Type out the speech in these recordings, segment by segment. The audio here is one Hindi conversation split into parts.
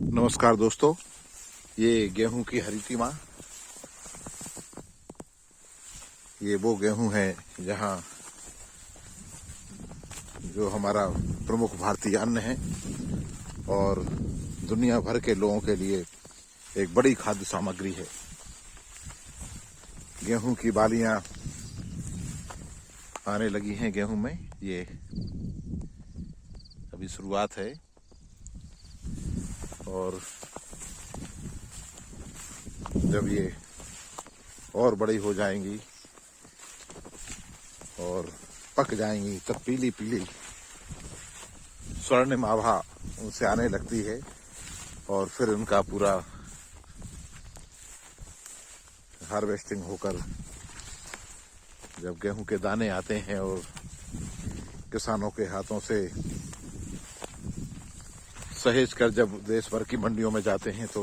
नमस्कार दोस्तों, ये गेहूं की हरीती माँ। ये वो गेहूं है जहां जो हमारा प्रमुख भारतीय अन्न है और दुनिया भर के लोगों के लिए एक बड़ी खाद्य सामग्री है। गेहूं की बालियां आने लगी हैं गेहूं में। ये अभी शुरुआत है और जब ये और बड़ी हो जाएंगी और पक जाएंगी तब पीली पीली स्वर्णिम आभा उनसे आने लगती है और फिर उनका पूरा हार्वेस्टिंग होकर जब गेहूं के दाने आते हैं और किसानों के हाथों से सहेज कर जब देश भर की मंडियों में जाते हैं तो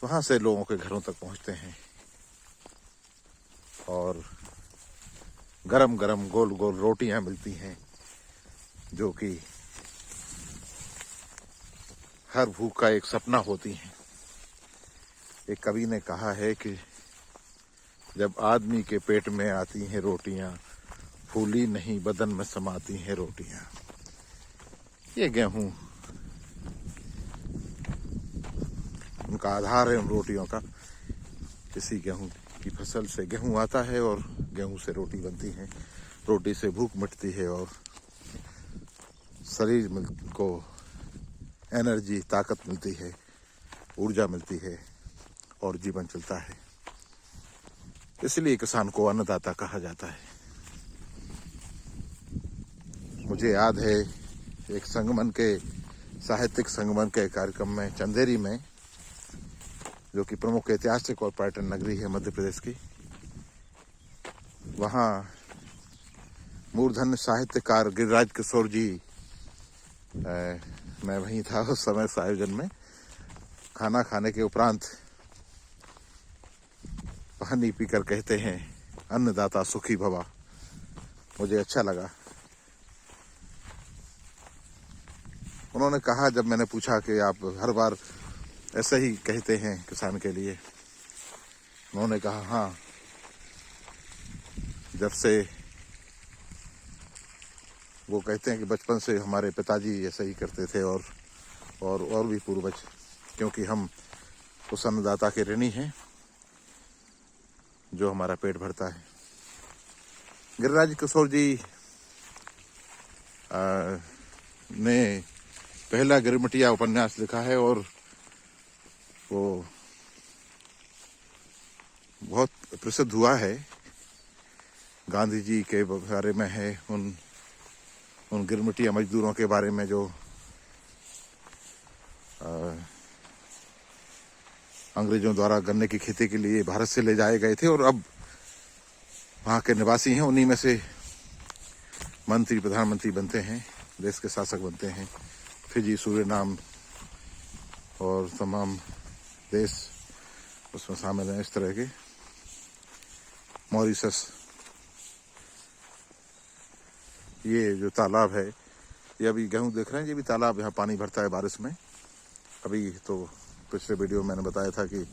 वहां से लोगों के घरों तक पहुंचते हैं और गरम गरम गोल गोल रोटियां मिलती हैं जो कि हर भूख का एक सपना होती हैं। एक कवि ने कहा है कि जब आदमी के पेट में आती हैं रोटियां, फूली नहीं बदन में समाती हैं रोटियां। ये गेहूं उनका आधार है, उन रोटियों का। इसी गेहूं की फसल से गेहूं आता है और गेहूं से रोटी बनती है। रोटी से भूख मिटती है और शरीर को एनर्जी, ताकत मिलती है, ऊर्जा मिलती है और जीवन चलता है। इसलिए किसान को अन्नदाता कहा जाता है। मुझे याद है एक संगमन के साहित्यिक संगमन के कार्यक्रम में चंदेरी में, जो कि प्रमुख ऐतिहासिक और पर्यटन नगरी है मध्य प्रदेश की, वहाँ मूर्धन्य साहित्यकार गिरिराज किशोर जी, मैं वहीं था उस समय उस आयोजन में। खाना खाने के उपरांत पानी पीकर कहते हैं, अन्नदाता सुखी भवा। मुझे अच्छा लगा। उन्होंने कहा, जब मैंने पूछा कि आप हर बार ऐसे ही कहते हैं किसान के लिए, उन्होंने कहा हाँ, जब से वो कहते हैं कि बचपन से हमारे पिताजी ऐसे ही करते थे और भी पूर्वज, क्योंकि हम उस अन्नदाता के ऋणी हैं जो हमारा पेट भरता है। गिरिराज किशोर जी ने पहला गिरमिटिया उपन्यास लिखा है और वो बहुत प्रसिद्ध हुआ है। गांधी जी के बारे में है, उन गिरमिटिया मजदूरों के बारे में जो अंग्रेजों द्वारा गन्ने की खेती के लिए भारत से ले जाए गए थे और अब वहाँ के निवासी हैं। उन्हीं में से मंत्री, प्रधानमंत्री बनते हैं, देश के शासक बनते हैं। फिजी, सूरीनाम और तमाम देश उसमें शामिल हैं। इस तरह के मॉरिशस, ये जो तालाब है, ये अभी गेहूं देख रहे हैं, ये भी तालाब, यहाँ पानी भरता है बारिश में। अभी तो पिछले वीडियो में मैंने बताया था कि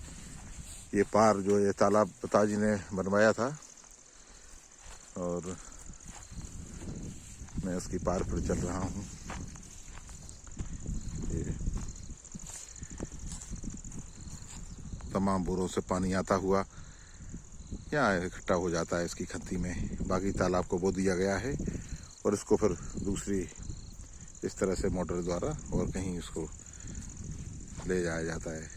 ये पार जो ये तालाब पिताजी ने बनवाया था और मैं उसकी पार पर चल रहा हूँ। ये तमाम बोरों से पानी आता हुआ यहाँ इकट्ठा हो जाता है इसकी खत्ती में। बाकी तालाब को बो दिया गया है और इसको फिर दूसरी इस तरह से मोटर द्वारा और कहीं इसको ले जाया जाता है।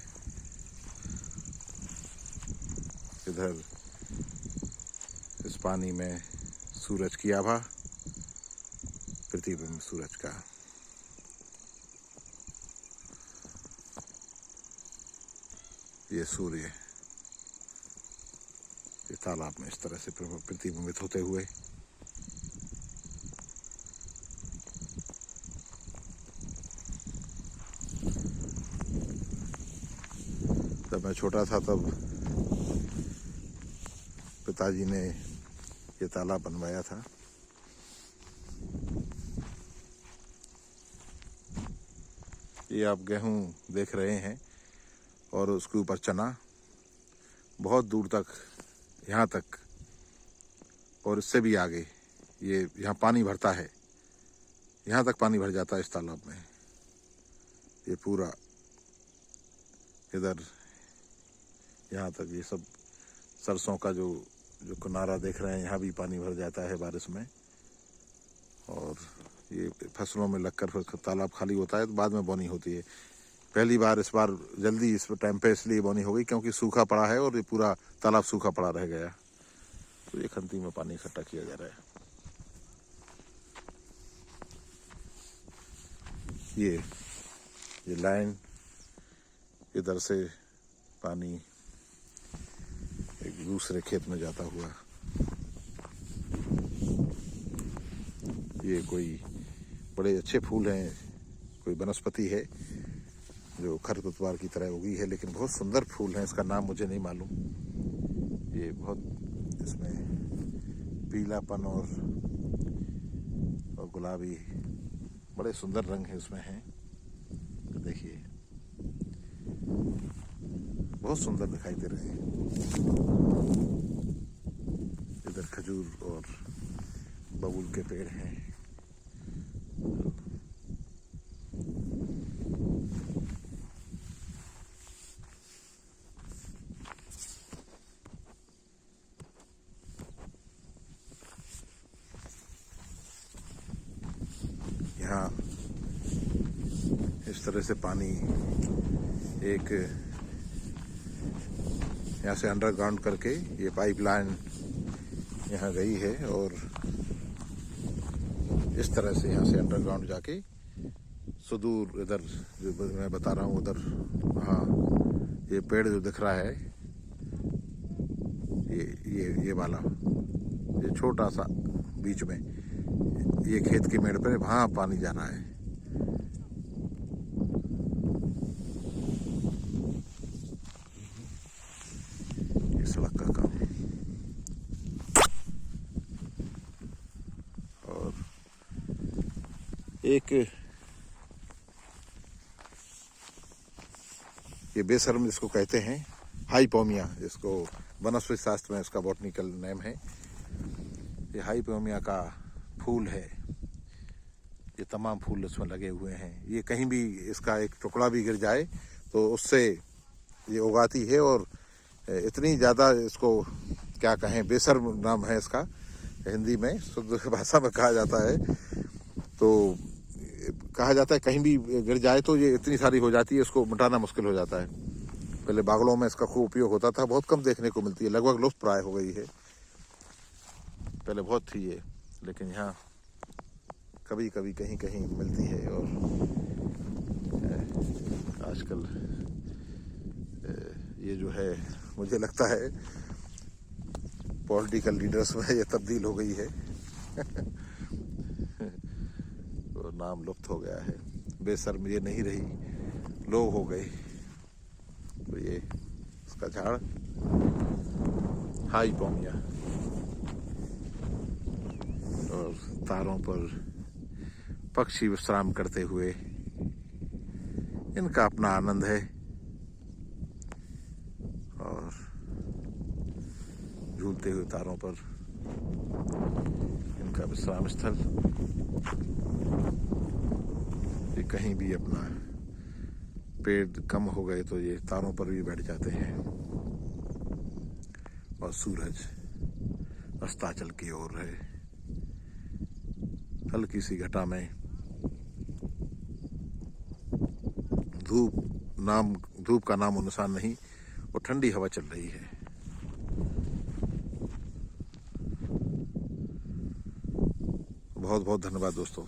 इधर इस पानी में सूरज की आभा, प्रतिबिंब सूरज का। ये सूर्य ये तालाब में इस तरह से प्रतिबिंबित होते हुए जब मैं छोटा था तब पिताजी ने ये तालाब बनवाया था। ये आप गेहूँ देख रहे हैं और उसके ऊपर चना, बहुत दूर तक, यहाँ तक और इससे भी आगे। ये यहाँ पानी भरता है, यहाँ तक पानी भर जाता है इस तालाब में। ये पूरा इधर यहाँ तक, ये सब सरसों का जो किनारा देख रहे हैं, यहाँ भी पानी भर जाता है बारिश में। और ये फसलों में लगकर फिर तालाब खाली होता है तो बाद में बोनी होती है। पहली बार इस बार जल्दी इस टाइम पे इसलिए बोनी हो गई क्योंकि सूखा पड़ा है और ये पूरा तालाब सूखा पड़ा रह गया। तो ये खंती में पानी इकट्ठा किया जा रहा है। ये लाइन इधर से पानी एक दूसरे खेत में जाता हुआ, ये कोई बड़े अच्छे फूल हैं, कोई वनस्पति है जो खरपतवार की तरह उगी है, लेकिन बहुत सुंदर फूल है। इसका नाम मुझे नहीं मालूम। ये बहुत इसमें पीलापन और गुलाबी बड़े सुंदर रंग है इसमें हैं। तो देखिए बहुत सुंदर दिखाई दे रहे हैं। इधर खजूर और बबूल के पेड़ हैं। यहाँ इस तरह से पानी एक यहाँ से अंडरग्राउंड करके ये पाइपलाइन यहाँ गई है और इस तरह से यहाँ से अंडरग्राउंड जाके सुदूर इधर जो मैं बता रहा हूँ उधर, हाँ ये पेड़ जो दिख रहा है, ये वाला, ये छोटा सा बीच में, ये खेत की मेड़ पर वहाँ पानी जाना है। ये सड़क का काम और एक ये बेशर्म जिसको कहते हैं, हाइपोमिया, जिसको वनस्पति शास्त्र में इसका बॉटनिकल नेम है। ये हाइपोमिया का फूल है। ये तमाम फूल इसमें लगे हुए हैं। ये कहीं भी इसका एक टुकड़ा भी गिर जाए तो उससे ये उगाती है और इतनी ज़्यादा इसको क्या कहें, बेशर्म नाम है इसका, हिंदी में शुद्ध भाषा में कहा जाता है। तो कहा जाता है कहीं भी गिर जाए तो ये इतनी सारी हो जाती है, इसको मिटाना मुश्किल हो जाता है। पहले बागलों में इसका खूब उपयोग होता था, बहुत कम देखने को मिलती है, लगभग लुप्त प्राय हो गई है। पहले बहुत थी ये, लेकिन यहाँ कभी कभी कहीं कहीं मिलती है। और आजकल ये जो है, मुझे लगता है पॉलिटिकल लीडर्स में ये तब्दील हो गई है तो नाम लुप्त हो गया है। बेशर्म ये नहीं रही, लोग हो गए। तो ये इसका झाड़ हाइपोमिया, और तारों पर पक्षी विश्राम करते हुए इनका अपना आनंद है। और झूलते हुए तारों पर इनका विश्राम स्थल। ये कहीं भी अपना पेड़ कम हो गए तो ये तारों पर भी बैठ जाते हैं। और सूरज अस्ताचल की ओर है। हल्की सी घटा में धूप का नामो निशान नहीं, वो ठंडी हवा चल रही है। बहुत बहुत धन्यवाद दोस्तों।